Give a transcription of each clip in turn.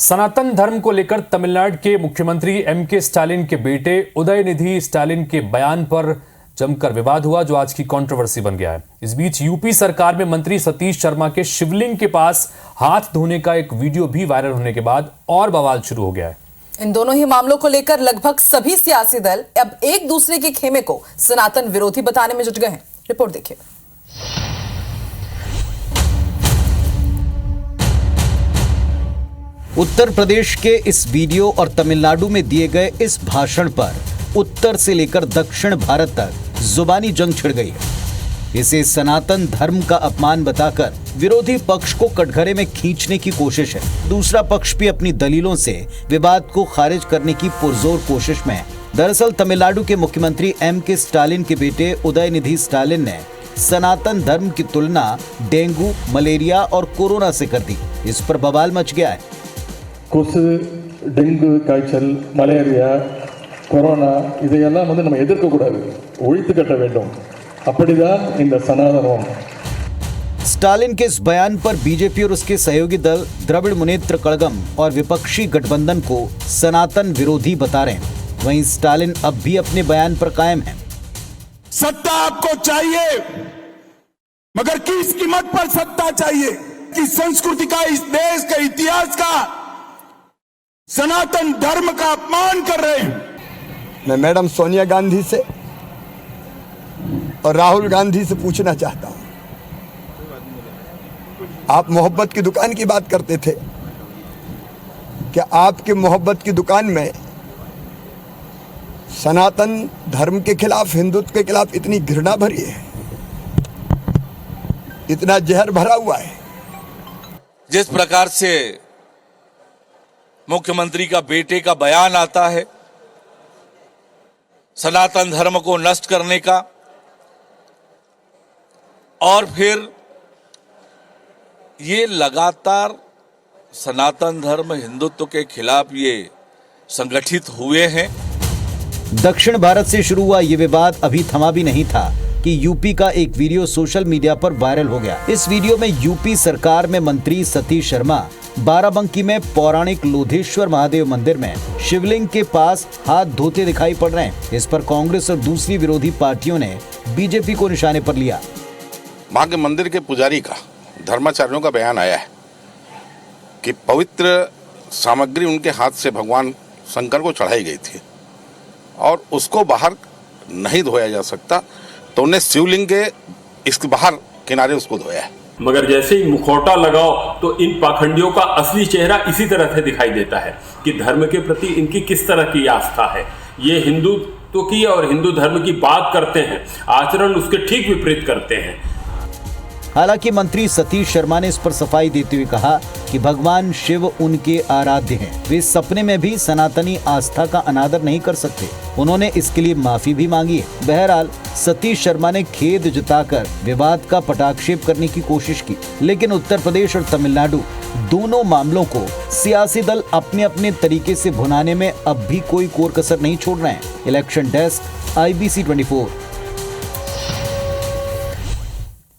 सनातन धर्म को लेकर तमिलनाडु के मुख्यमंत्री एम.के. स्टालिन के बेटे उदयनिधि स्टालिन के बयान पर जमकर विवाद हुआ, जो आज की कंट्रोवर्सी बन गया है। इस बीच यूपी सरकार में मंत्री सतीश शर्मा के शिवलिंग के पास हाथ धोने का एक वीडियो भी वायरल होने के बाद और बवाल शुरू हो गया है। इन दोनों ही मामलों को लेकर लगभग सभी सियासी दल अब एक दूसरे के खेमे को सनातन विरोधी बताने में जुट गए हैं। रिपोर्ट देखिए। उत्तर प्रदेश के इस वीडियो और तमिलनाडु में दिए गए इस भाषण पर उत्तर से लेकर दक्षिण भारत तक जुबानी जंग छिड़ गई है। इसे सनातन धर्म का अपमान बताकर विरोधी पक्ष को कटघरे में खींचने की कोशिश है। दूसरा पक्ष भी अपनी दलीलों से विवाद को खारिज करने की पुरजोर कोशिश में है। दरअसल तमिलनाडु के मुख्यमंत्री एम.के. स्टालिन के बेटे उदयनिधि स्टालिन ने सनातन धर्म की तुलना डेंगू, मलेरिया और कोरोना से कर दी। इस पर बवाल मच गया है। கொசு, டெங்கு காய்ச்சல், மலேரியா, கொரோனா இதையெல்லாம் நம்ம எதிர்க்கக்கூடாது, ஒழித்து கட்ட வேண்டும்। அப்படிதான் இந்த சனாதனம்। स्टालिन के इस बयान पर बीजेपी और उसके सहयोगी दल द्रविड़ मुनेत्र कड़गम और विपक्षी गठबंधन को सनातन विरोधी बता रहे हैं। वहीं स्टालिन अब भी अपने बयान पर कायम है। सत्ता आपको चाहिए, मगर किस कीमत पर सत्ता चाहिए? कि संस्कृति का, इस देश के इतिहास का, सनातन धर्म का अपमान कर रहे हैं। मैं मैडम सोनिया गांधी से और राहुल गांधी से पूछना चाहता हूं, आप मोहब्बत की दुकान की बात करते थे, क्या आपके मोहब्बत की दुकान में सनातन धर्म के खिलाफ, हिंदुत्व के खिलाफ इतनी घृणा भरी है, इतना जहर भरा हुआ है? जिस प्रकार से मुख्यमंत्री का बेटे का बयान आता है सनातन धर्म को नष्ट करने का, और फिर ये लगातार सनातन धर्म, हिंदुत्व के खिलाफ ये संगठित हुए हैं। दक्षिण भारत से शुरू हुआ ये विवाद अभी थमा भी नहीं था कि यूपी का एक वीडियो सोशल मीडिया पर वायरल हो गया। इस वीडियो में यूपी सरकार में मंत्री सतीश शर्मा बाराबंकी में पौराणिक लोधेश्वर महादेव मंदिर में शिवलिंग के पास हाथ धोते दिखाई पड़ रहे हैं। इस पर कांग्रेस और दूसरी विरोधी पार्टियों ने बीजेपी को निशाने पर लिया। वहां के मंदिर के पुजारी का, धर्माचार्यों का बयान आया है कि पवित्र सामग्री उनके हाथ से भगवान शंकर को चढ़ाई गई थी और उसको बाहर नहीं धोया जा सकता, तो उन्हें शिवलिंग के इसके बाहर किनारे उसको धोया है। मगर जैसे ही मुखौटा लगाओ तो इन पाखंडियों का असली चेहरा इसी तरह से दिखाई देता है कि धर्म के प्रति इनकी किस तरह की आस्था है। ये हिंदुत्व की और हिंदू धर्म की बात करते हैं, आचरण उसके ठीक विपरीत करते हैं। हालांकि मंत्री सतीश शर्मा ने इस पर सफाई देते हुए कहा कि भगवान शिव उनके आराध्य हैं। वे सपने में भी सनातनी आस्था का अनादर नहीं कर सकते। उन्होंने इसके लिए माफी भी मांगी है। बहरहाल सतीश शर्मा ने खेद जताकर विवाद का पटाक्षेप करने की कोशिश की, लेकिन उत्तर प्रदेश और तमिलनाडु दोनों मामलों को सियासी दल अपने अपने तरीके से भुनाने में अब भी कोई कोर कसर नहीं छोड़ रहे हैं। Election desk, IBC 24।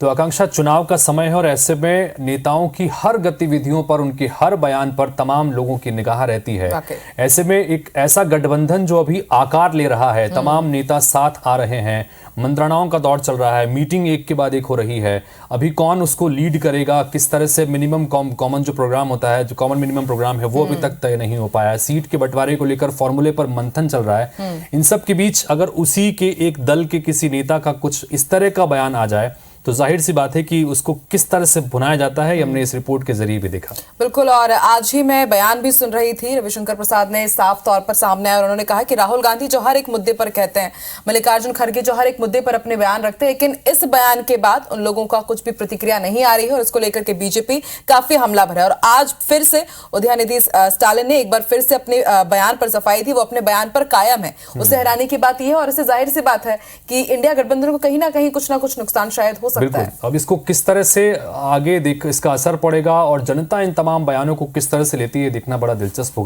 तो आकांक्षा, चुनाव का समय है और ऐसे में नेताओं की हर गतिविधियों पर, उनके हर बयान पर तमाम लोगों की निगाह रहती है। ऐसे में एक ऐसा गठबंधन जो अभी आकार ले रहा है, तमाम नेता साथ आ रहे हैं, मंत्रणाओं का दौर चल रहा है, मीटिंग एक के बाद एक हो रही है। अभी कौन उसको लीड करेगा, किस तरह से मिनिमम कॉमन जो प्रोग्राम होता है, जो कॉमन मिनिमम प्रोग्राम है, वो अभी तक तय नहीं हो पाया है। सीट के बंटवारे को लेकर फॉर्मूले पर मंथन चल रहा है। इन सब के बीच अगर उसी के एक दल के किसी नेता का कुछ इस तरह का बयान आ जाए तो जाहिर सी बात है कि उसको किस तरह से भुनाया जाता है, हमने इस रिपोर्ट के जरिए भी देखा। बिल्कुल, और आज ही मैं बयान भी सुन रही थी, रविशंकर प्रसाद ने साफ तौर पर सामने आया और उन्होंने कहा कि राहुल गांधी जो हर एक मुद्दे पर कहते हैं, मल्लिकार्जुन खड़गे जो हर एक मुद्दे पर अपने बयान रखते हैं, लेकिन इस बयान के बाद उन लोगों का कुछ भी प्रतिक्रिया नहीं आ रही है और इसको लेकर के बीजेपी काफी हमला भरा है। और आज फिर से उदयनिधि स्टालिन ने एक बार फिर से अपने बयान पर सफाई दी, वो अपने बयान पर कायम है। उससे हैरानी की बात यह है और इससे जाहिर सी बात है कि इंडिया गठबंधन को कहीं ना कहीं कुछ ना कुछ नुकसान शायद हो सकता है। अब इसको किस तरह से आगे इसका असर पड़ेगा और जनता इन तमाम बयानों को किस तरह से लेती है, देखना बड़ा दिलचस्प होगा।